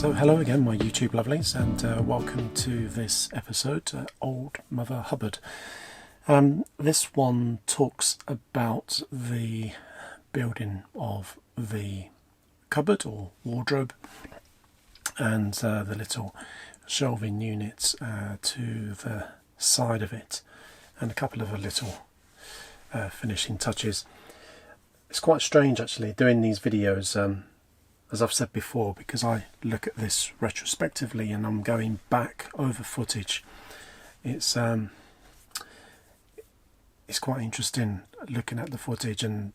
So hello again my YouTube lovelies, and welcome to this episode, Old Mother Hubbard. This one talks about the building of the cupboard or wardrobe and the little shelving units to the side of it, and a couple of little finishing touches. It's quite strange actually doing these videos, as I've said before, because I look at this retrospectively and I'm going back over footage. It's quite interesting looking at the footage and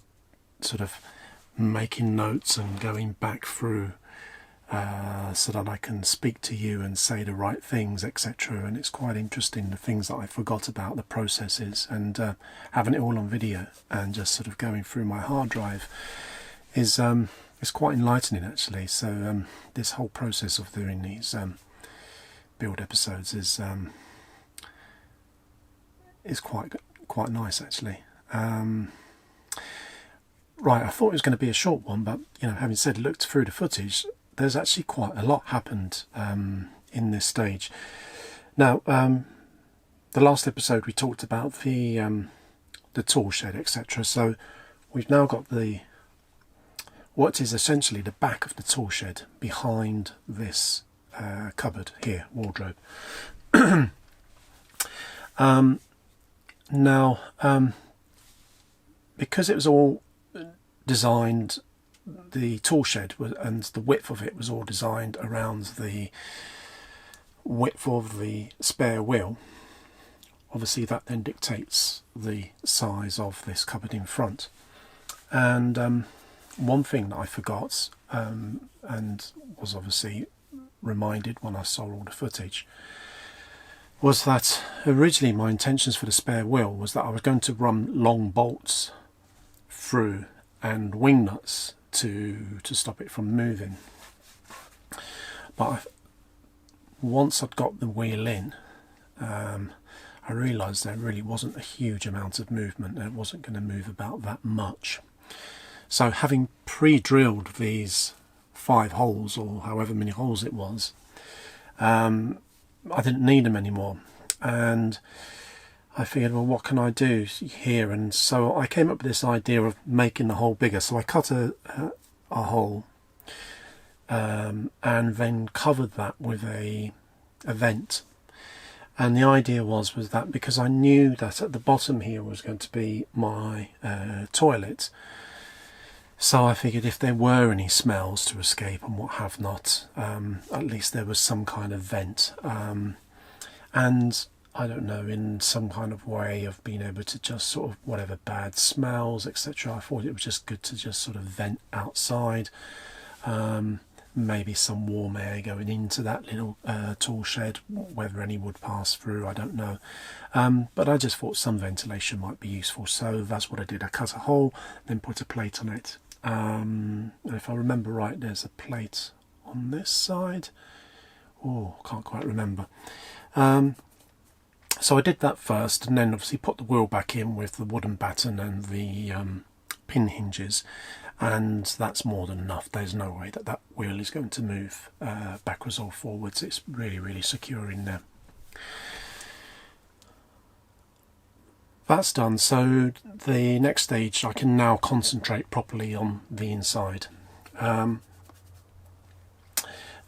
sort of making notes and going back through so that I can speak to you and say the right things, etc. And it's quite interesting, the things that I forgot about, the processes, and having it all on video and just sort of going through my hard drive is it's quite enlightening actually. So this whole process of doing these build episodes is quite nice actually. Right, I thought it was going to be a short one, but you know, having said looked through the footage, there's actually quite a lot happened in this stage. Now, the last episode we talked about the tool shed, etc. So we've now got what is essentially the back of the tool shed behind this cupboard here, wardrobe. Now, because it was all designed, the tool shed and the width of it was all designed around the width of the spare wheel. Obviously that then dictates the size of this cupboard in front. And one thing that I forgot, and was obviously reminded when I saw all the footage, was that originally my intentions for the spare wheel was that I was going to run long bolts through and wing nuts to stop it from moving. But once I'd got the wheel in, I realised there really wasn't a huge amount of movement, and it wasn't going to move about that much. So having pre-drilled these 5 holes, or however many holes it was, I didn't need them anymore, and I figured, well, what can I do here? And so I came up with this idea of making the hole bigger. So I cut a hole and then covered that with a vent. And the idea was that because I knew that at the bottom here was going to be my toilet, so I figured if there were any smells to escape and what have not, at least there was some kind of vent. And I don't know, in some kind of way of being able to just sort of, whatever bad smells, etc. I thought it was just good to just sort of vent outside. Maybe some warm air going into that little tool shed, whether any would pass through, I don't know. But I just thought some ventilation might be useful, so that's what I did. I cut a hole, then put a plate on it. And if I remember right, there's a plate on this side. Oh, can't quite remember. So I did that first, and then obviously put the wheel back in with the wooden batten and the pin hinges, and that's more than enough. There's no way that that wheel is going to move backwards or forwards. It's really, really secure in there. That's done, so the next stage I can now concentrate properly on the inside.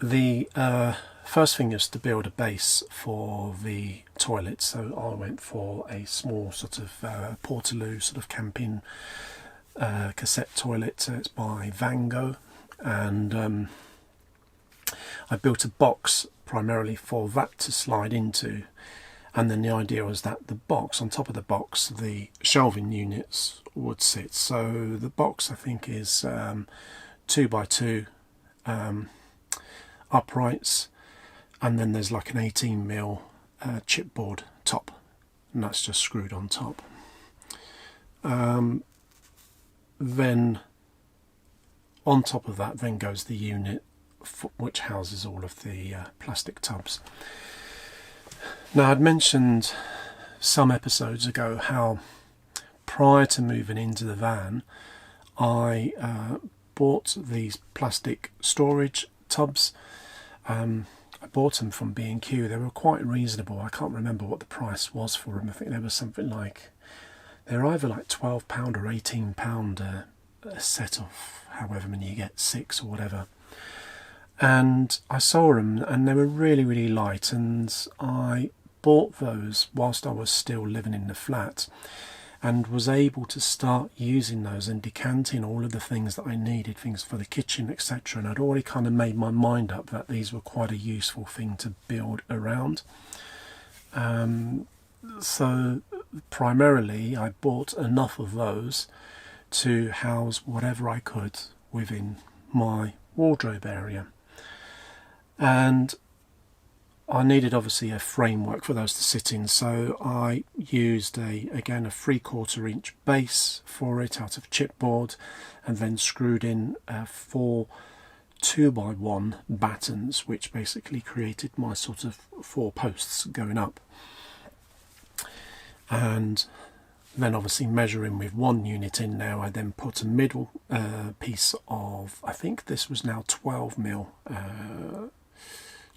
The first thing is to build a base for the toilet, so I went for a small sort of Portaloo sort of camping cassette toilet. It's by Vango, and I built a box primarily for that to slide into, and then the idea was that the box, on top of the box, the shelving units would sit. So the box I think is 2x2 uprights, and then there's like an 18mm chipboard top, and that's just screwed on top. Then on top of that then goes the unit which houses all of the plastic tubs. Now, I'd mentioned some episodes ago how prior to moving into the van I bought these plastic storage tubs I bought them from B&Q. They were quite reasonable. I can't remember what the price was for them. I think they were something like, they're either like £12 or £18 a set of however many you get, 6 or whatever. And I saw them and they were really, really light, and I bought those whilst I was still living in the flat, and was able to start using those and decanting all of the things that I needed, things for the kitchen, etc. And I'd already kind of made my mind up that these were quite a useful thing to build around. So primarily I bought enough of those to house whatever I could within my wardrobe area. And I needed obviously a framework for those to sit in, so I used again a 3/4 inch base for it out of chipboard, and then screwed in 4 2x1 battens, which basically created my sort of 4 posts going up. And then obviously measuring with 1 unit in now, I then put a middle piece of, I think this was now 12mm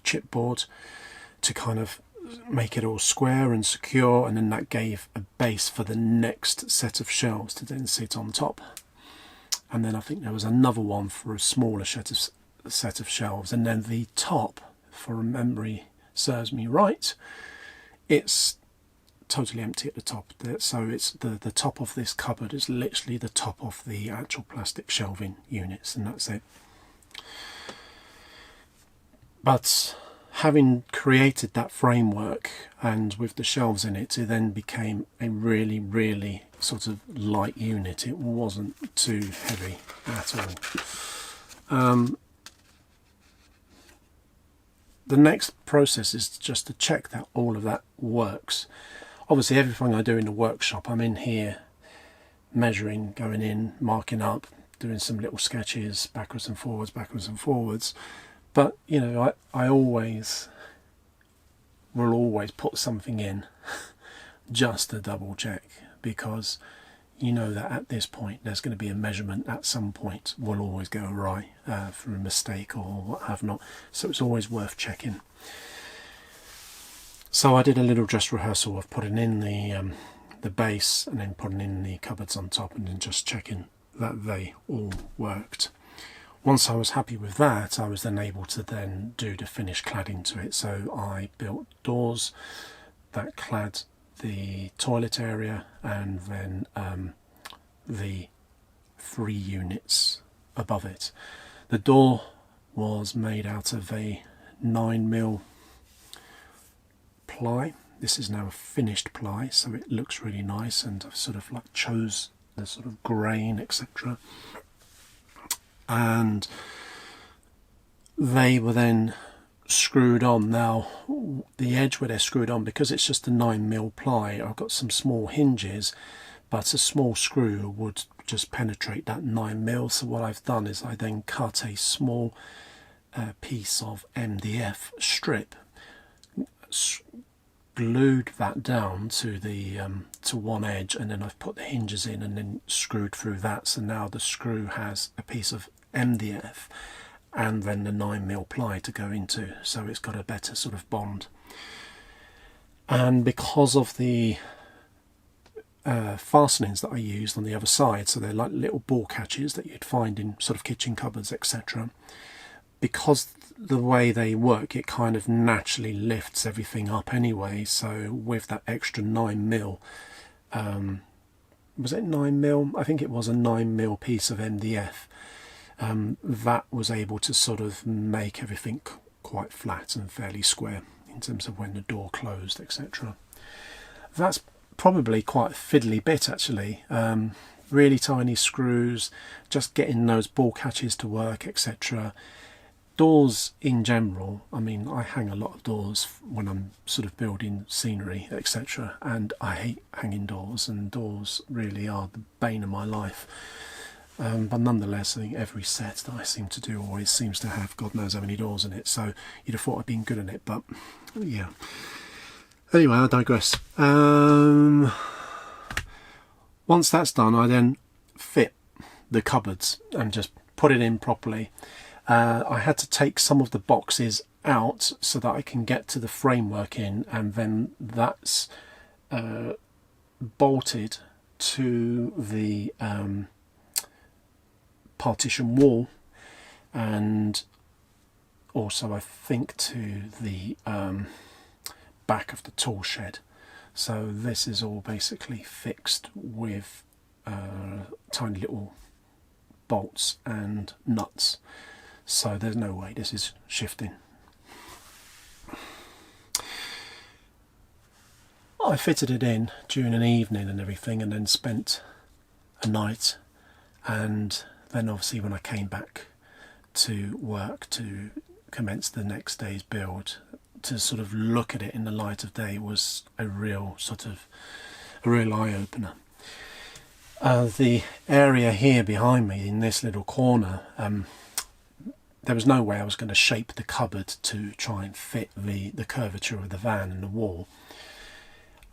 chipboard to kind of make it all square and secure, and then that gave a base for the next set of shelves to then sit on top. And then I think there was another one for a smaller set of shelves, and then the top, for memory serves me right, it's totally empty at the top there, so it's the top of this cupboard is literally the top of the actual plastic shelving units, and that's it. But having created that framework and with the shelves in it, it then became a really, really sort of light unit. It wasn't too heavy at all. The next process is just to check that all of that works. Obviously everything I do in the workshop, I'm in here measuring, going in, marking up, doing some little sketches backwards and forwards. But, you know, I always will always put something in just to double check, because you know that at this point there's going to be a measurement at some point will always go awry through a mistake or what have not. So it's always worth checking. So I did a little dress rehearsal of putting in the base and then putting in the cupboards on top, and then just checking that they all worked. Once I was happy with that, I was then able to then do the finished cladding to it. So I built doors that clad the toilet area, and then the 3 units above it. The door was made out of a 9mm ply. This is now a finished ply, so it looks really nice, and I've sort of like chose the sort of grain, etc. And they were then screwed on. Now the edge where they're screwed on, because it's just a 9mm ply, I've got some small hinges, but a small screw would just penetrate that 9mm. So what I've done is I then cut a small piece of MDF strip, glued that down to the to one edge, and then I've put the hinges in and then screwed through that. So now the screw has a piece of MDF and then the 9mm ply to go into, so it's got a better sort of bond. And because of the fastenings that I used on the other side, so they're like little ball catches that you'd find in sort of kitchen cupboards, etc., because the way they work, it kind of naturally lifts everything up anyway. So with that extra 9mm, was it 9mm? I think it was a 9mm piece of MDF. That was able to sort of make everything quite flat and fairly square in terms of when the door closed, etc. That's probably quite a fiddly bit actually. Really tiny screws, just getting those ball catches to work, etc. Doors in general, I mean, I hang a lot of doors when I'm sort of building scenery, etc., and I hate hanging doors, and doors really are the bane of my life. But nonetheless, I think every set that I seem to do always seems to have God knows how many doors in it, so you'd have thought I'd been good at it, but yeah. Anyway, I digress. Once that's done, I then fit the cupboards and just put it in properly. I had to take some of the boxes out so that I can get to the framework in, and then that's bolted to the partition wall, and also I think to the back of the tool shed. So this is all basically fixed with tiny little bolts and nuts, so there's no way this is shifting. I fitted it in during an evening and everything, and then spent a night, and then obviously when I came back to work to commence the next day's build, to sort of look at it in the light of day was a real eye-opener. The area here behind me in this little corner, there was no way I was going to shape the cupboard to try and fit the curvature of the van in the wall.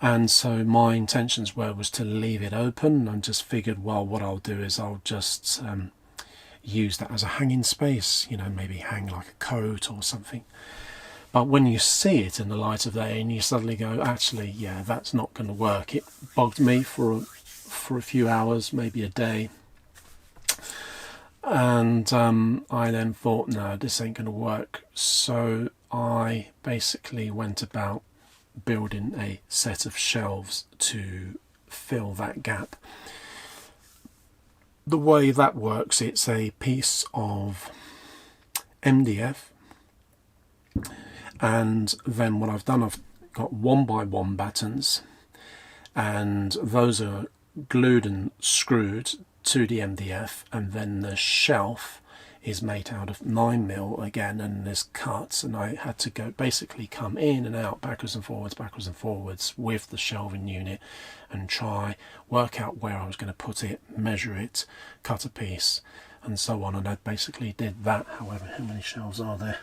And so my intentions was to leave it open, and just figured, well, what I'll do is I'll just use that as a hanging space, you know, maybe hang like a coat or something. But when you see it in the light of day, and you suddenly go, actually, yeah, that's not going to work. It bugged me for a few hours, maybe a day. And I then thought, no, this ain't going to work. So I basically went about building a set of shelves to fill that gap. The way that works, it's a piece of MDF, and then what I've done, I've got 1x1 battens, and those are glued and screwed to the MDF, and then the shelf is made out of 9mm again, and there's cuts, and I had to go basically come in and out, backwards and forwards with the shelving unit, and try work out where I was going to put it, measure it, cut a piece, and so on. And I basically did that. However, how many shelves are there?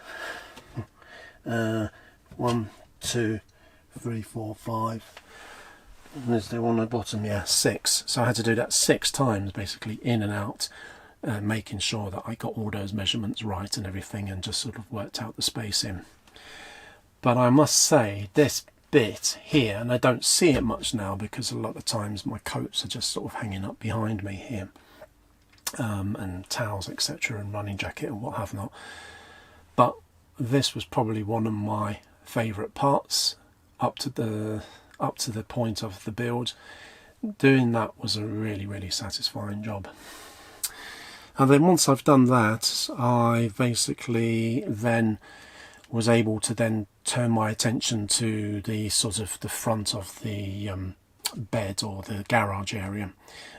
1, 2, 3, 4, 5. And is there one on the bottom? Yeah, 6. So I had to do that 6 times, basically in and out, making sure that I got all those measurements right and everything, and just sort of worked out the spacing. But I must say, this bit here, and I don't see it much now because a lot of times my coats are just sort of hanging up behind me here, and towels, etc., and running jacket and what have not. But this was probably one of my favourite parts up to the point of the build. Doing that was a really satisfying job. And then once I've done that, I basically then was able to then turn my attention to the sort of the front of the bed, or the garage area.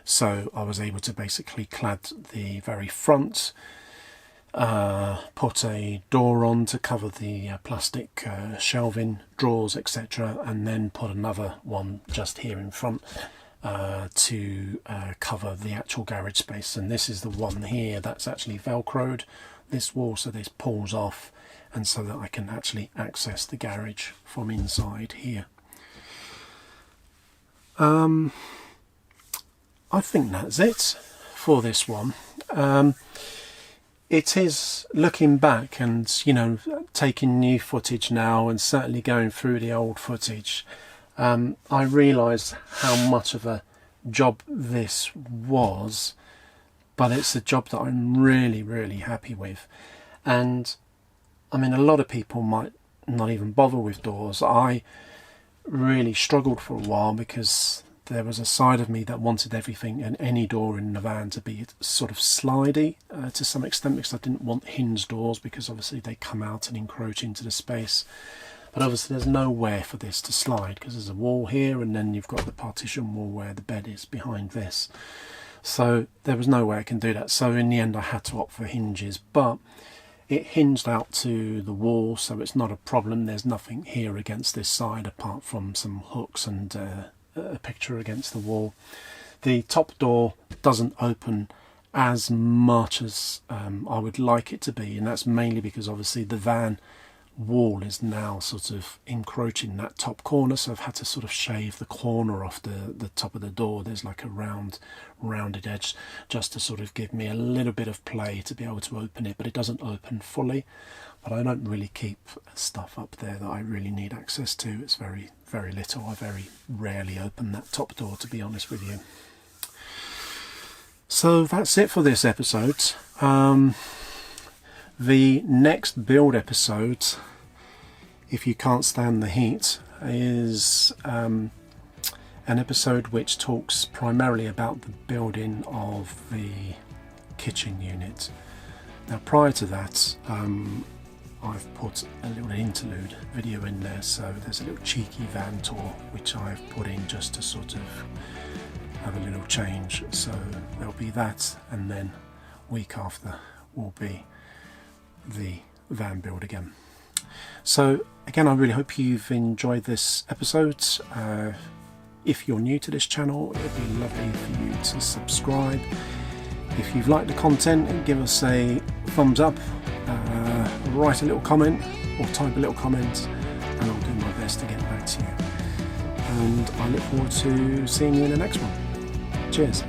So I was able to basically clad the very front, put a door on to cover the plastic shelving, drawers, etc., and then put another one just here in front to cover the actual garage space. And this is the one here that's actually velcroed, this wall, so this pulls off, and so that I can actually access the garage from inside here. I think that's it for this one. It is, looking back and, you know, taking new footage now, and certainly going through the old footage, I realised how much of a job this was, but it's a job that I'm really happy with. And I mean, a lot of people might not even bother with doors. I really struggled for a while because there was a side of me that wanted everything and any door in the van to be sort of slidey to some extent, because I didn't want hinge doors, because obviously they come out and encroach into the space. But obviously there's nowhere for this to slide, because there's a wall here, and then you've got the partition wall where the bed is behind this. So there was no way I can do that. So in the end I had to opt for hinges, but it hinged out to the wall, so it's not a problem. There's nothing here against this side apart from some hooks and a picture against the wall. The top door doesn't open as much as I would like it to be, and that's mainly because obviously the van wall is now sort of encroaching that top corner, so I've had to sort of shave the corner off the top of the door. There's like a rounded edge just to sort of give me a little bit of play to be able to open it, but it doesn't open fully. But I don't really keep stuff up there that I really need access to. It's very little. I very rarely open that top door, to be honest with you. So that's it for this episode. The next build episode, if you can't stand the heat, is an episode which talks primarily about the building of the kitchen unit. Now prior to that, I've put a little interlude video in there, so there's a little cheeky van tour which I've put in just to sort of have a little change. So there'll be that, and then week after will be the van build again. So again, I really hope you've enjoyed this episode. If you're new to this channel, it'd be lovely for you to subscribe. If you've liked the content, give us a thumbs up, write a little comment or type a little comment, and I'll do my best to get back to you. And I look forward to seeing you in the next one. Cheers.